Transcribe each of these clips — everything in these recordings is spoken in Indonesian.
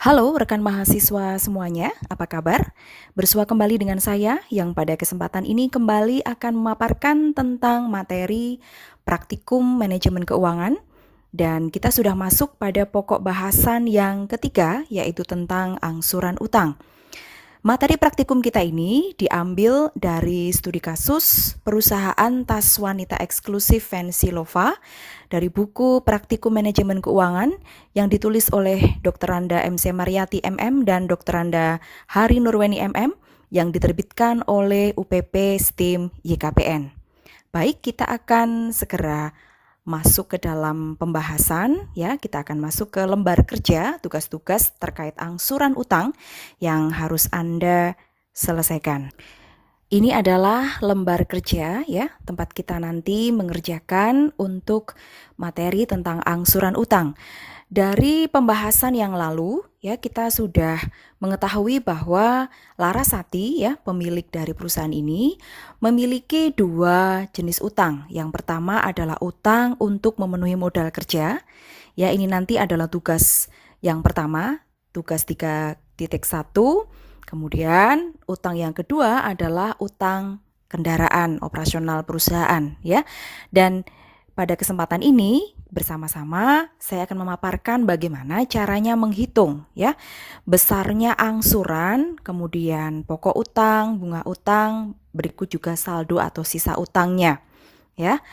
Halo rekan mahasiswa semuanya, apa kabar? Bersua kembali dengan saya yang pada kesempatan ini kembali akan memaparkan tentang materi praktikum manajemen keuangan dan kita sudah masuk pada pokok bahasan yang ketiga yaitu tentang angsuran utang. Materi praktikum kita ini diambil dari studi kasus perusahaan tas wanita eksklusif Fancy Lova dari buku Praktikum Manajemen Keuangan yang ditulis oleh Dr. Randa MC Mariati MM dan Dr. Randa Hari Nurweni MM yang diterbitkan oleh UPP STIM YKPN. Baik, kita akan segera masuk ke dalam pembahasan ya, kita akan masuk ke lembar kerja, tugas-tugas terkait angsuran utang yang harus Anda selesaikan. Ini adalah lembar kerja ya, tempat kita nanti mengerjakan untuk materi tentang angsuran utang. Dari pembahasan yang lalu ya, kita sudah mengetahui bahwa Larasati ya, pemilik dari perusahaan ini memiliki dua jenis utang. Yang pertama adalah utang untuk memenuhi modal kerja. Ya, ini nanti adalah tugas yang pertama, tugas 3.1. Kemudian utang yang kedua adalah utang kendaraan operasional perusahaan ya. Dan pada kesempatan ini bersama-sama saya akan memaparkan bagaimana caranya menghitung ya besarnya angsuran, kemudian pokok utang, bunga utang, berikut juga saldo atau sisa utangnya ya.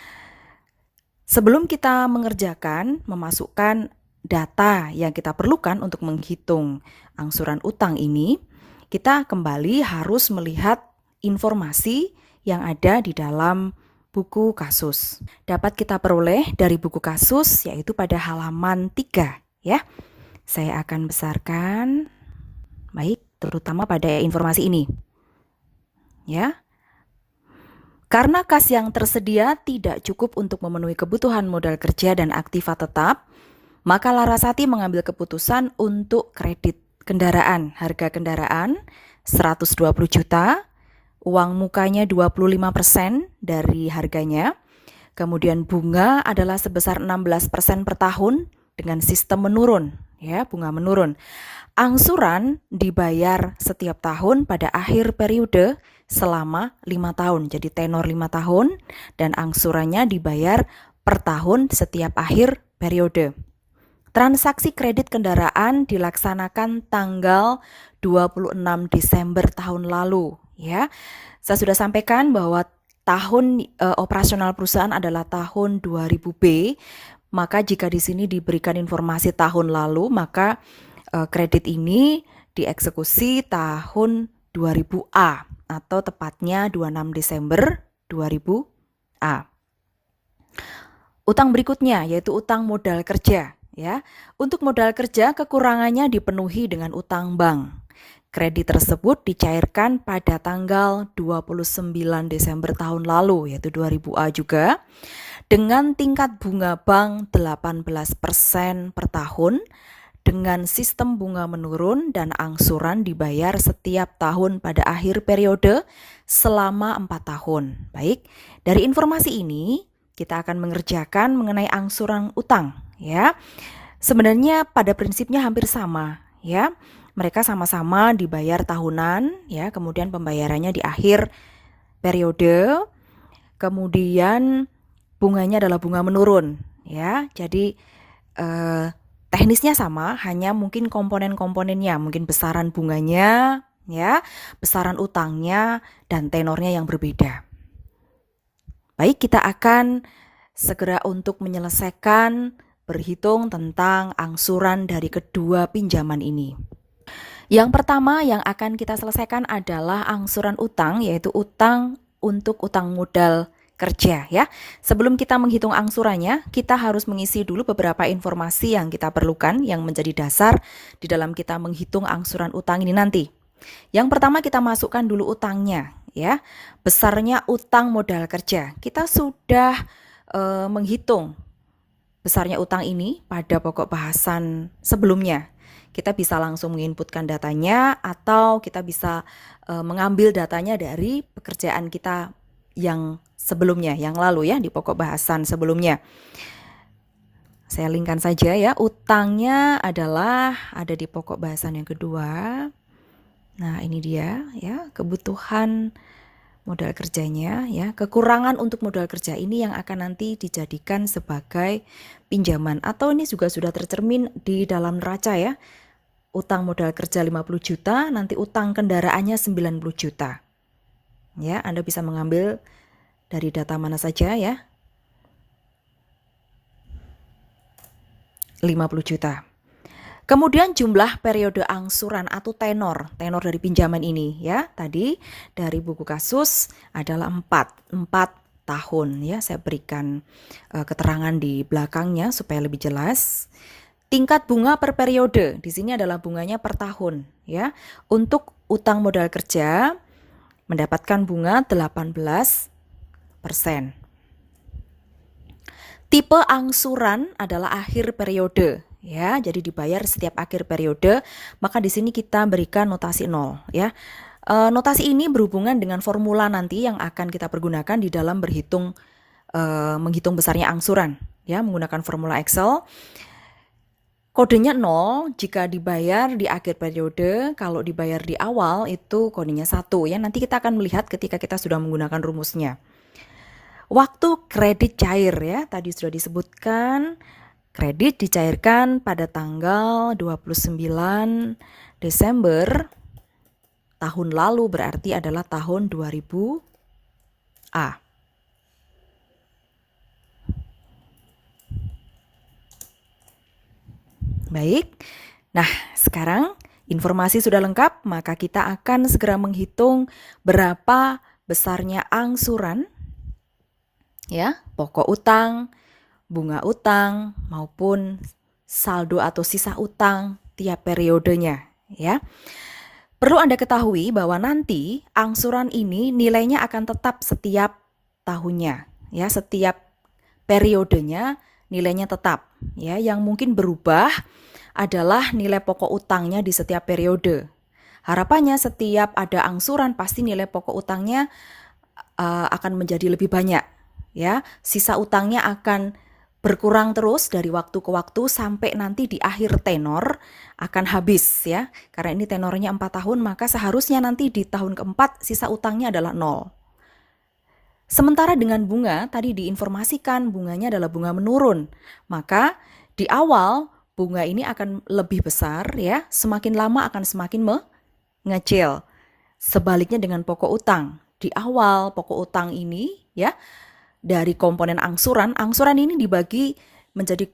Sebelum kita mengerjakan, memasukkan data yang kita perlukan untuk menghitung angsuran utang ini, kita kembali harus melihat informasi yang ada di dalam buku kasus. Dapat kita peroleh dari buku kasus yaitu pada halaman 3 ya. Saya akan besarkan baik terutama pada informasi ini. Ya. Karena kas yang tersedia tidak cukup untuk memenuhi kebutuhan modal kerja dan aktiva tetap, maka Larasati mengambil keputusan untuk kredit kendaraan. Harga kendaraan 120 juta, uang mukanya 25% dari harganya. Kemudian bunga adalah sebesar 16% per tahun dengan sistem menurun, ya, bunga menurun. Angsuran dibayar setiap tahun pada akhir periode selama 5 tahun. Jadi tenor 5 tahun dan angsurannya dibayar per tahun setiap akhir periode. Transaksi kredit kendaraan dilaksanakan tanggal 26 Desember tahun lalu ya. Saya sudah sampaikan bahwa tahun operasional perusahaan adalah tahun 2000B. Maka jika di sini diberikan informasi tahun lalu, maka kredit ini dieksekusi tahun 2000A atau tepatnya 26 Desember 2000A. Utang berikutnya yaitu utang modal kerja. Ya, untuk modal kerja kekurangannya dipenuhi dengan utang bank. Kredit tersebut dicairkan pada tanggal 29 Desember tahun lalu yaitu 2000A juga dengan tingkat bunga bank 18% per tahun dengan sistem bunga menurun dan angsuran dibayar setiap tahun pada akhir periode selama 4 tahun. Baik, dari informasi ini kita akan mengerjakan mengenai angsuran utang ya. Sebenarnya pada prinsipnya hampir sama ya. Mereka sama-sama dibayar tahunan ya, kemudian pembayarannya di akhir periode. Kemudian bunganya adalah bunga menurun ya. Jadi teknisnya sama, hanya mungkin komponen-komponennya, mungkin besaran bunganya ya, besaran utangnya dan tenornya yang berbeda. Baik, kita akan segera untuk menyelesaikan berhitung tentang angsuran dari kedua pinjaman ini. Yang pertama yang akan kita selesaikan adalah angsuran utang, yaitu utang untuk utang modal kerja ya. Sebelum kita menghitung angsurannya, kita harus mengisi dulu beberapa informasi yang kita perlukan yang menjadi dasar di dalam kita menghitung angsuran utang ini nanti. Yang pertama kita masukkan dulu utangnya ya. Besarnya utang modal kerja. Kita sudah menghitung besarnya utang ini pada pokok bahasan sebelumnya. Kita bisa langsung menginputkan datanya atau kita bisa mengambil datanya dari pekerjaan kita yang sebelumnya, yang lalu ya, di pokok bahasan sebelumnya. Saya linkkan saja ya, utangnya adalah ada di pokok bahasan yang kedua. Nah, ini dia ya, kebutuhan modal kerjanya ya. Kekurangan untuk modal kerja ini yang akan nanti dijadikan sebagai pinjaman, atau ini juga sudah tercermin di dalam neraca ya. Utang modal kerja 50 juta, nanti utang kendaraannya 90 juta. Ya, Anda bisa mengambil dari data mana saja ya. 50 juta. Kemudian jumlah periode angsuran atau tenor dari pinjaman ini ya. Tadi dari buku kasus adalah 4 tahun ya. Saya berikan keterangan di belakangnya supaya lebih jelas. Tingkat bunga per periode di sini adalah bunganya per tahun ya. Untuk utang modal kerja mendapatkan bunga 18%. Tipe angsuran adalah akhir periode ya, jadi dibayar setiap akhir periode, maka di sini kita berikan notasi 0 ya. Notasi ini berhubungan dengan formula nanti yang akan kita pergunakan di dalam menghitung besarnya angsuran ya, menggunakan formula Excel. Kodenya 0 jika dibayar di akhir periode, kalau dibayar di awal itu kodenya 1 ya. Nanti kita akan melihat ketika kita sudah menggunakan rumusnya. Waktu kredit cair ya, tadi sudah disebutkan, kredit dicairkan pada tanggal 29 Desember tahun lalu, berarti adalah tahun 2000 A. Baik, nah sekarang informasi sudah lengkap, maka kita akan segera menghitung berapa besarnya angsuran ya, pokok utang, bunga utang, maupun saldo atau sisa utang tiap periodenya ya. Perlu Anda ketahui bahwa nanti angsuran ini nilainya akan tetap setiap tahunnya ya, setiap periodenya nilainya tetap ya. Yang mungkin berubah adalah nilai pokok utangnya di setiap periode. Harapannya setiap ada angsuran pasti nilai pokok utangnya akan menjadi lebih banyak ya, sisa utangnya akan berkurang terus dari waktu ke waktu sampai nanti di akhir tenor akan habis ya. Karena ini tenornya 4 tahun, maka seharusnya nanti di tahun keempat sisa utangnya adalah 0. Sementara dengan bunga, tadi diinformasikan bunganya adalah bunga menurun. Maka di awal bunga ini akan lebih besar ya, semakin lama akan semakin mengecil. Sebaliknya dengan pokok utang. Di awal pokok utang ini ya, dari komponen angsuran ini dibagi menjadi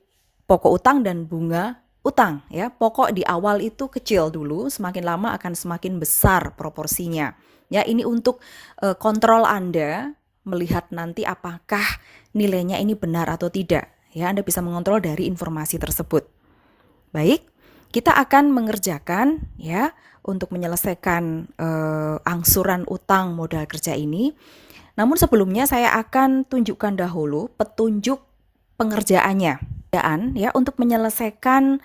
pokok utang dan bunga utang ya. Pokok di awal itu kecil dulu, semakin lama akan semakin besar proporsinya. Ya, ini untuk kontrol Anda melihat nanti apakah nilainya ini benar atau tidak. Ya, Anda bisa mengontrol dari informasi tersebut. Baik, kita akan mengerjakan ya untuk menyelesaikan angsuran utang modal kerja ini. Namun sebelumnya saya akan tunjukkan dahulu petunjuk pengerjaannya ya, untuk menyelesaikan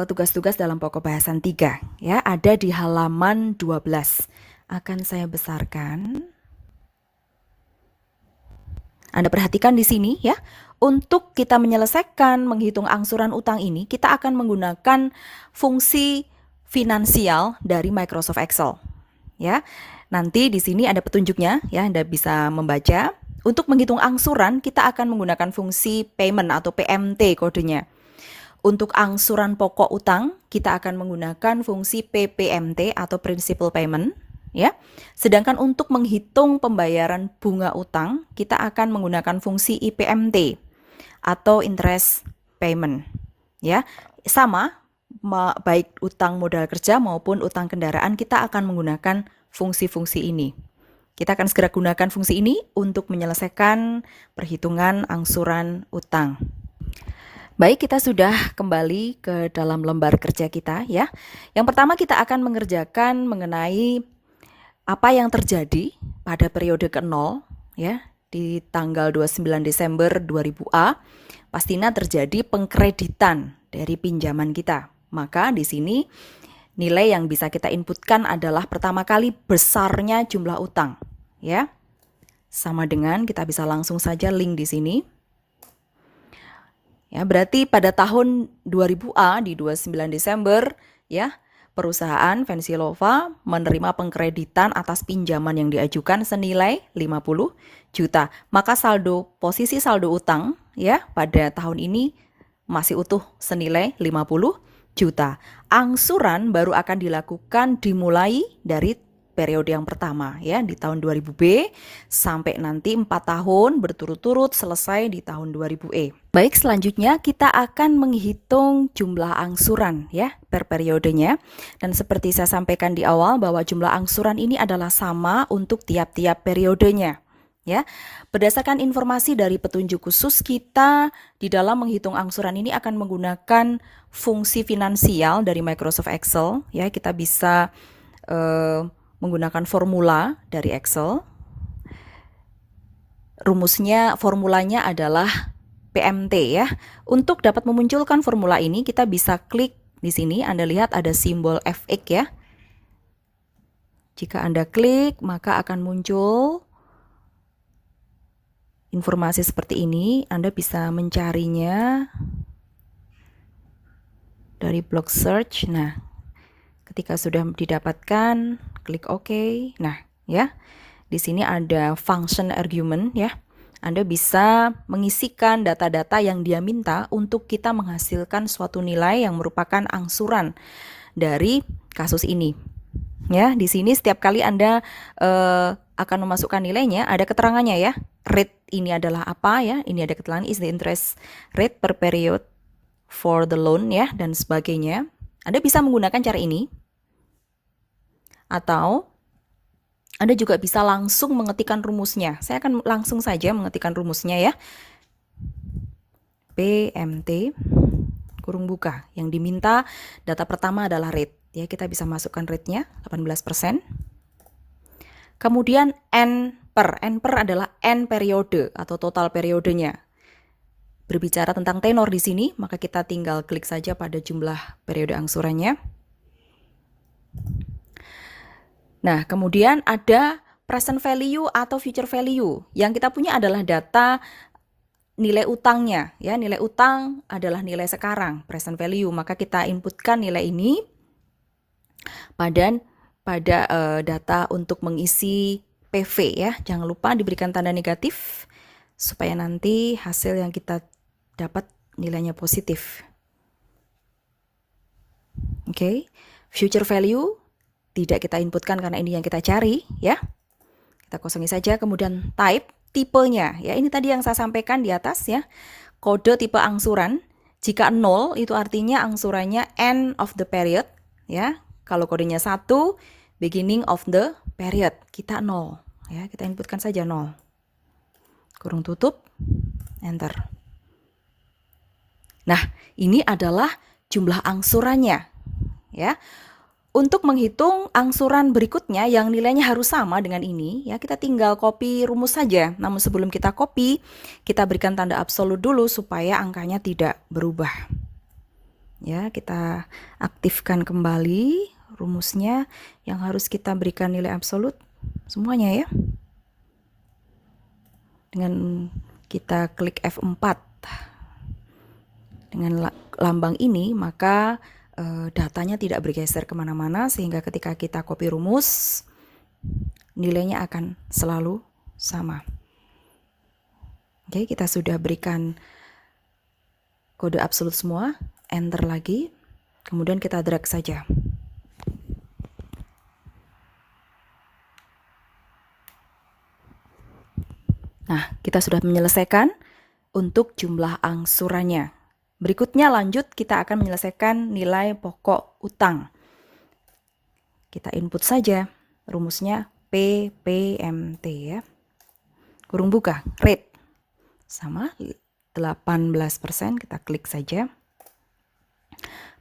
tugas-tugas dalam pokok bahasan 3 ya, ada di halaman 12. Akan saya besarkan. Anda perhatikan di sini ya. Untuk kita menyelesaikan menghitung angsuran utang ini, kita akan menggunakan fungsi finansial dari Microsoft Excel ya. Nanti di sini ada petunjuknya ya, Anda bisa membaca. Untuk menghitung angsuran kita akan menggunakan fungsi payment atau PMT kodenya. Untuk angsuran pokok utang kita akan menggunakan fungsi PPMT atau principal payment ya. Sedangkan untuk menghitung pembayaran bunga utang kita akan menggunakan fungsi IPMT atau interest payment ya. Sama baik utang modal kerja maupun utang kendaraan kita akan menggunakan fungsi-fungsi ini. Kita akan segera gunakan fungsi ini untuk menyelesaikan perhitungan angsuran utang. Baik, kita sudah kembali ke dalam lembar kerja kita ya. Yang pertama kita akan mengerjakan mengenai apa yang terjadi pada periode ke-0 ya, di tanggal 29 Desember 2000A. Pastinya terjadi pengkreditan dari pinjaman kita. Maka di sini nilai yang bisa kita inputkan adalah pertama kali besarnya jumlah utang, ya. Sama dengan kita bisa langsung saja link di sini. Ya, berarti pada tahun 2000A di 29 Desember ya, perusahaan Vensilova menerima pengkreditan atas pinjaman yang diajukan senilai 50 juta. Maka posisi saldo utang ya pada tahun ini masih utuh senilai 50 juta. Angsuran baru akan dilakukan dimulai dari periode yang pertama ya di tahun 2000B sampai nanti 4 tahun berturut-turut selesai di tahun 2000E. Baik, selanjutnya kita akan menghitung jumlah angsuran ya per periodenya. Dan seperti saya sampaikan di awal bahwa jumlah angsuran ini adalah sama untuk tiap-tiap periodenya. Ya, berdasarkan informasi dari petunjuk khusus kita di dalam menghitung angsuran ini akan menggunakan fungsi finansial dari Microsoft Excel. Ya, kita bisa menggunakan formula dari Excel. Formulanya adalah PMT ya. Untuk dapat memunculkan formula ini kita bisa klik di sini. Anda lihat ada simbol FX ya. Jika Anda klik maka akan muncul informasi seperti ini. Anda bisa mencarinya dari blog search. Nah, ketika sudah didapatkan, klik OK. Nah, ya. Di sini ada function argument ya. Anda bisa mengisikan data-data yang dia minta untuk kita menghasilkan suatu nilai yang merupakan angsuran dari kasus ini. Ya, di sini setiap kali Anda akan memasukkan nilainya, ada keterangannya ya. Rate ini adalah apa ya? Ini ada keterangan is the interest rate per period for the loan ya dan sebagainya. Anda bisa menggunakan cara ini. Atau Anda juga bisa langsung mengetikkan rumusnya. Saya akan langsung saja mengetikkan rumusnya ya. PMT kurung buka. Yang diminta data pertama adalah rate. Ya, kita bisa masukkan rate-nya 18%. Kemudian N per adalah N periode atau total periodenya. Berbicara tentang tenor di sini, maka kita tinggal klik saja pada jumlah periode angsurannya. Nah, kemudian ada present value atau future value. Yang kita punya adalah data nilai utangnya. Ya, nilai utang adalah nilai sekarang, present value. Maka kita inputkan nilai ini pada data untuk mengisi PV ya. Jangan lupa diberikan tanda negatif supaya nanti hasil yang kita dapat nilainya positif. Oke. Future value tidak kita inputkan karena ini yang kita cari ya. Kita kosongi saja. Kemudian type, tipenya ya. Ini tadi yang saya sampaikan di atas ya. Kode tipe angsuran. Jika 0 itu artinya angsurannya end of the period ya. Kalau kodenya 1, beginning of the period. Kita 0 ya. Kita inputkan saja 0. Kurung tutup, enter. Nah, ini adalah jumlah angsurannya ya. Untuk menghitung angsuran berikutnya yang nilainya harus sama dengan ini, ya kita tinggal copy rumus saja. Namun sebelum kita copy, kita berikan tanda absolut dulu supaya angkanya tidak berubah. Ya, kita aktifkan kembali rumusnya yang harus kita berikan nilai absolut semuanya ya. Dengan kita klik F4 dengan lambang ini, maka datanya tidak bergeser kemana-mana sehingga ketika kita copy rumus nilainya akan selalu sama. Oke, kita sudah berikan kode absolut semua, enter lagi, kemudian kita drag saja. Nah, kita sudah menyelesaikan untuk jumlah angsurannya. Berikutnya lanjut kita akan menyelesaikan nilai pokok utang. Kita input saja rumusnya PPMT ya. Kurung buka, rate sama 18%, kita klik saja.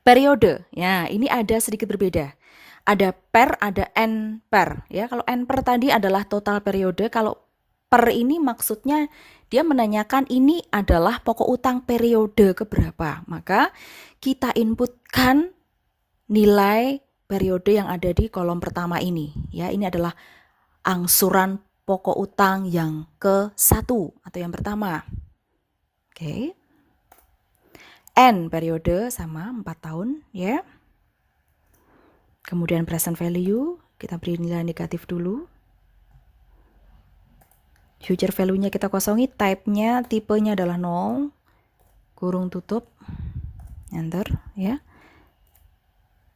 Periode, ya ini ada sedikit berbeda. Ada per, ada N per ya. Kalau N per tadi adalah total periode, kalau per ini maksudnya dia menanyakan ini adalah pokok utang periode keberapa. Maka kita inputkan nilai periode yang ada di kolom pertama ini. Ya, ini adalah angsuran pokok utang yang ke-1 atau yang pertama. Oke. N periode sama 4 tahun ya. Kemudian present value kita beri nilai negatif dulu. Future value-nya kita kosongi, type-nya, tipenya adalah 0, kurung tutup, enter ya.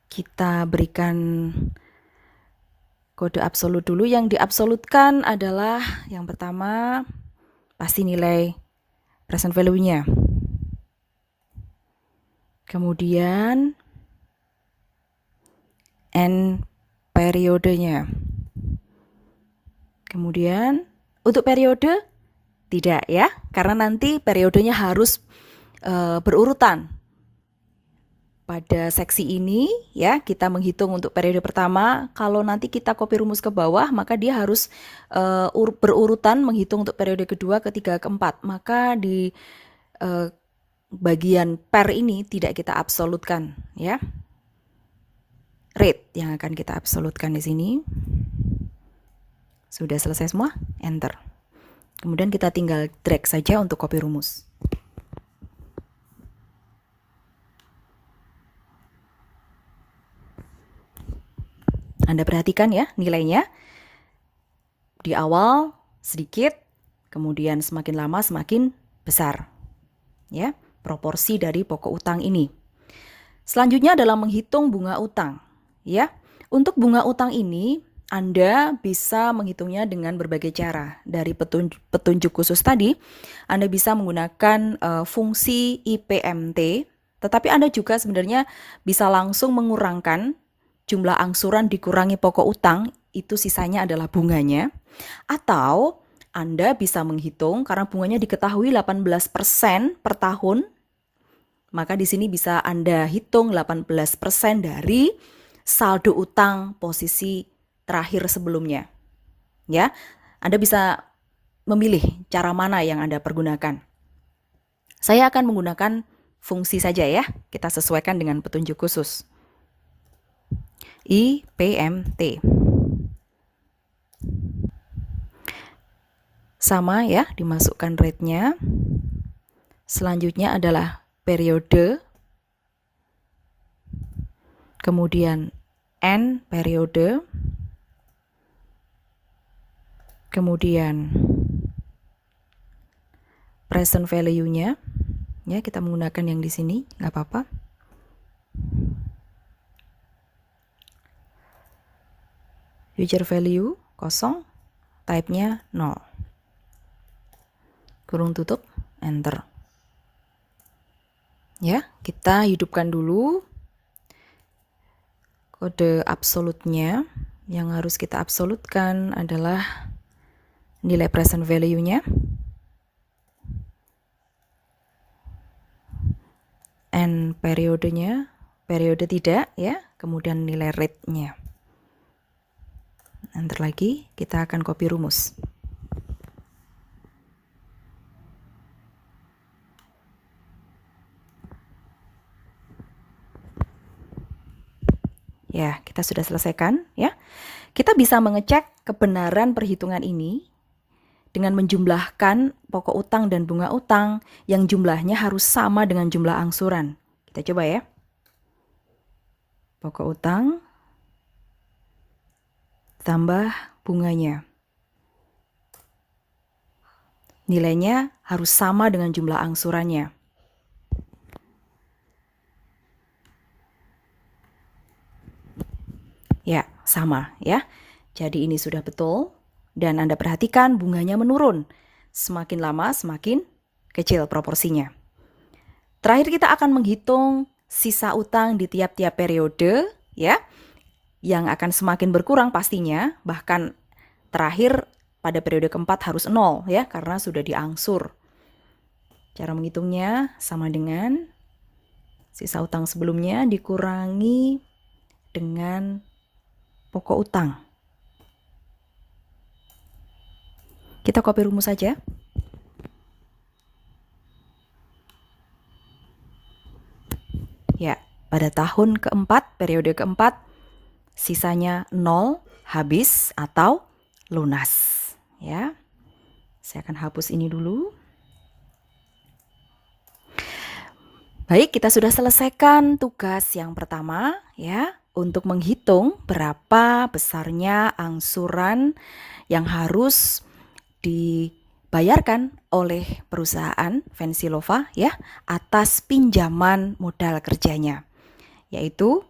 Kita berikan kode absolut dulu. Yang diabsolutkan adalah yang pertama pasti nilai present value-nya. Kemudian N periodenya. Kemudian untuk periode tidak ya, karena nanti periodenya harus berurutan. Pada seksi ini ya, kita menghitung untuk periode pertama. Kalau nanti kita copy rumus ke bawah, maka dia harus berurutan menghitung untuk periode kedua, ketiga, keempat. Maka di bagian per ini tidak kita absolutkan ya. Rate yang akan kita absolutkan di sini. Sudah selesai semua, enter. Kemudian kita tinggal drag saja untuk copy rumus. Anda perhatikan ya nilainya. Di awal sedikit, kemudian semakin lama semakin besar. Ya, proporsi dari pokok utang ini. Selanjutnya adalah menghitung bunga utang. Ya, untuk bunga utang ini Anda bisa menghitungnya dengan berbagai cara. Dari petunjuk khusus tadi, Anda bisa menggunakan fungsi IPMT, tetapi Anda juga sebenarnya bisa langsung mengurangkan jumlah angsuran dikurangi pokok utang, itu sisanya adalah bunganya. Atau Anda bisa menghitung, karena bunganya diketahui 18% per tahun, maka di sini bisa Anda hitung 18% dari saldo utang posisi terakhir sebelumnya. Ya, Anda bisa memilih cara mana yang Anda pergunakan. Saya akan menggunakan fungsi saja ya, kita sesuaikan dengan petunjuk khusus. IPMT. Sama ya, dimasukkan rate-nya. Selanjutnya adalah periode. Kemudian N periode. Kemudian present value-nya. Ya, kita menggunakan yang di sini, nggak apa-apa. Future value kosong, type-nya 0. Kurung tutup, enter. Ya, kita hidupkan dulu kode absolutnya. Yang harus kita absolutkan adalah nilai present value-nya. N periodenya, periode tidak ya, kemudian nilai rate-nya. Enter lagi, kita akan copy rumus. Ya, kita sudah selesaikan ya. Kita bisa mengecek kebenaran perhitungan ini dengan menjumlahkan pokok utang dan bunga utang yang jumlahnya harus sama dengan jumlah angsuran. Kita coba ya. Pokok utang tambah bunganya. Nilainya harus sama dengan jumlah angsurannya. Ya, sama ya. Jadi ini sudah betul. Dan Anda perhatikan bunganya menurun. Semakin lama semakin kecil proporsinya. Terakhir kita akan menghitung sisa utang di tiap-tiap periode ya. Yang akan semakin berkurang pastinya, bahkan terakhir pada periode keempat harus 0 ya, karena sudah diangsur. Cara menghitungnya sama dengan sisa utang sebelumnya dikurangi dengan pokok utang. Kita copy rumus saja. Ya, pada tahun keempat, periode keempat, sisanya 0, habis atau lunas. Ya, saya akan hapus ini dulu. Baik, kita sudah selesaikan tugas yang pertama ya, untuk menghitung berapa besarnya angsuran yang harus dibayarkan oleh perusahaan Vensilova ya atas pinjaman modal kerjanya, yaitu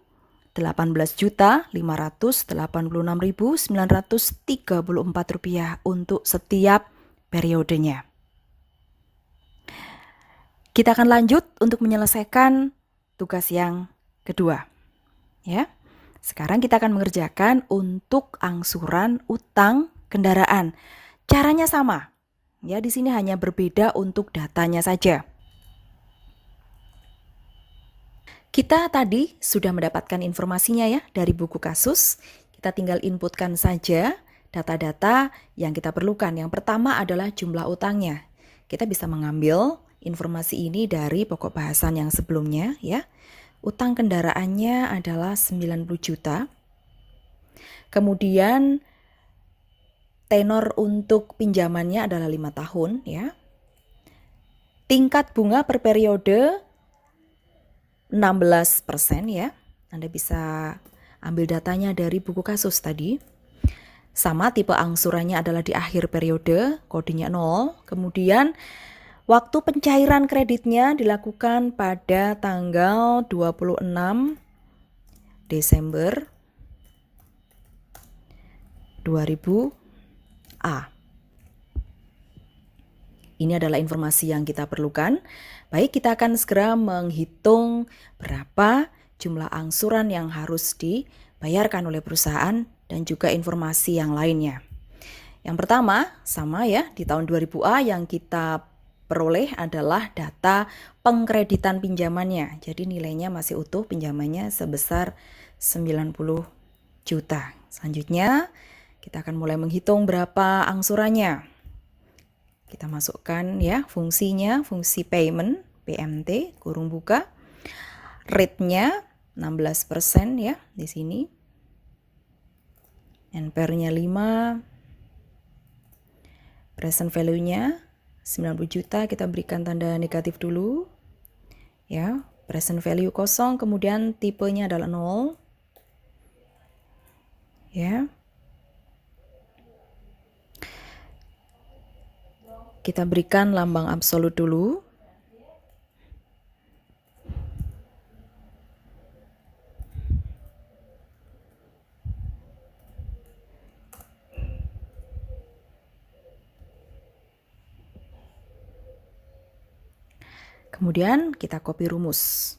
18.586.934 rupiah untuk setiap periodenya. Kita akan lanjut untuk menyelesaikan tugas yang kedua. Ya. Sekarang kita akan mengerjakan untuk angsuran utang kendaraan. Caranya sama. Ya, di sini hanya berbeda untuk datanya saja. Kita tadi sudah mendapatkan informasinya ya dari buku kasus. Kita tinggal inputkan saja data-data yang kita perlukan. Yang pertama adalah jumlah utangnya. Kita bisa mengambil informasi ini dari pokok bahasan yang sebelumnya ya. Utang kendaraannya adalah 90 juta. Kemudian tenor untuk pinjamannya adalah 5 tahun ya. Tingkat bunga per periode 16% ya. Anda bisa ambil datanya dari buku kasus tadi. Sama, tipe angsurannya adalah di akhir periode, kodenya 0. Kemudian waktu pencairan kreditnya dilakukan pada tanggal 26 Desember 2000 A. Ini adalah informasi yang kita perlukan. Baik, kita akan segera menghitung berapa jumlah angsuran yang harus dibayarkan oleh perusahaan dan juga informasi yang lainnya. Yang pertama, sama ya, di tahun 2000A yang kita peroleh adalah data pengkreditan pinjamannya. Jadi nilainya masih utuh, pinjamannya sebesar 90 juta. Selanjutnya, kita akan mulai menghitung berapa angsurannya. Kita masukkan ya fungsinya, fungsi payment, PMT, kurung buka. Rate-nya 16% ya di sini. NPR-nya 5. Present value-nya 90 juta, kita berikan tanda negatif dulu. Ya, present value kosong, kemudian tipenya adalah 0. Ya. Kita berikan lambang absolut dulu. Kemudian kita copy rumus.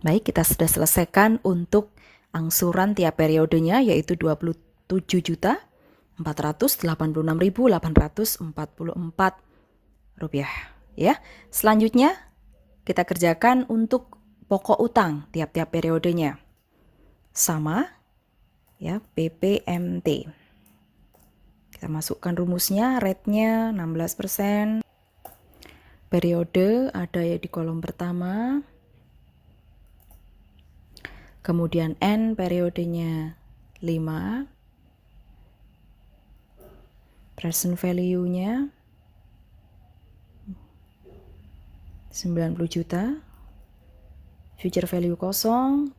Baik, kita sudah selesaikan untuk angsuran tiap periodenya yaitu 27.486.844 rupiah ya. Selanjutnya kita kerjakan untuk pokok utang tiap-tiap periodenya. Sama ya, PPMT. Kita masukkan rumusnya, rate-nya 16%. Periode ada ya di kolom pertama. Kemudian N periodenya 5. Present value-nya 90 juta. Future value kosong,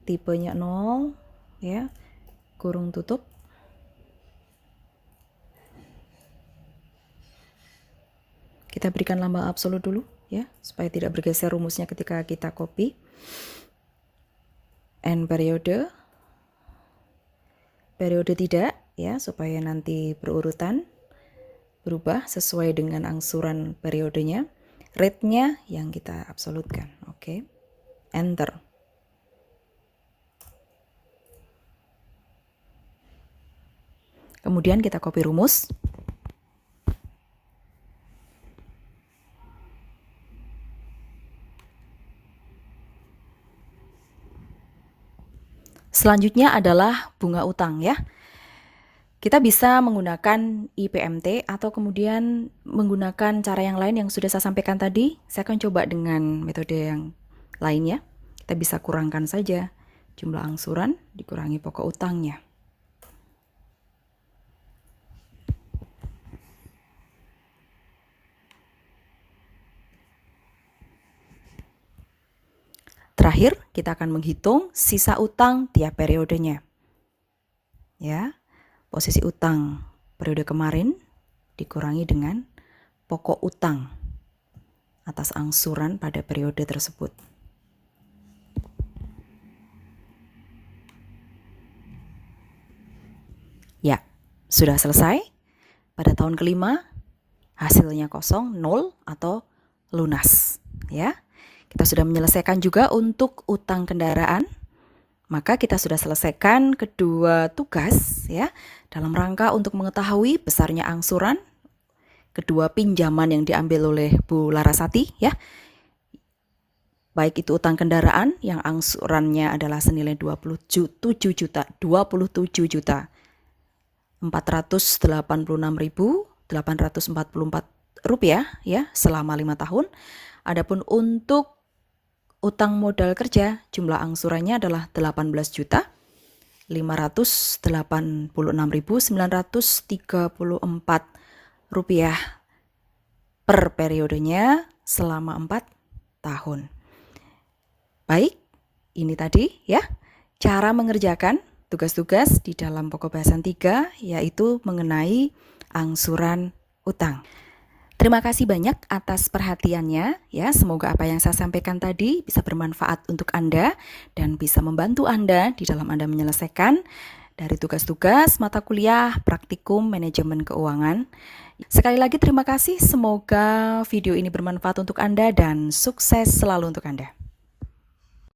tipenya 0 ya. Kurung tutup. Kita berikan lambang absolut dulu ya, supaya tidak bergeser rumusnya ketika kita copy. N periode tidak ya, supaya nanti berurutan berubah sesuai dengan angsuran periodenya. Rate-nya yang kita absolutkan. Oke. Enter. Kemudian kita copy rumus. Selanjutnya adalah bunga utang ya. Kita bisa menggunakan IPMT atau kemudian menggunakan cara yang lain yang sudah saya sampaikan tadi. Saya akan coba dengan metode yang lainnya. Kita bisa kurangkan saja jumlah angsuran dikurangi pokok utangnya. Terakhir, kita akan menghitung sisa utang tiap periodenya. Ya, posisi utang periode kemarin dikurangi dengan pokok utang atas angsuran pada periode tersebut. Ya, sudah selesai. Pada tahun kelima, hasilnya kosong, 0 atau lunas. Ya, kita sudah menyelesaikan juga untuk utang kendaraan. Maka kita sudah selesaikan kedua tugas ya, dalam rangka untuk mengetahui besarnya angsuran kedua pinjaman yang diambil oleh Bu Larasati ya. Baik itu utang kendaraan yang angsurannya adalah senilai 27 juta 486.844 rupiah ya selama 5 tahun. Adapun untuk utang modal kerja jumlah angsurannya adalah 18.586.934 rupiah per periodenya selama 4 tahun. Baik, ini tadi ya cara mengerjakan tugas-tugas di dalam pokok bahasan 3 yaitu mengenai angsuran utang. Terima kasih banyak atas perhatiannya ya. Semoga apa yang saya sampaikan tadi bisa bermanfaat untuk Anda dan bisa membantu Anda di dalam Anda menyelesaikan dari tugas-tugas mata kuliah praktikum manajemen keuangan. Sekali lagi terima kasih. Semoga video ini bermanfaat untuk Anda dan sukses selalu untuk Anda.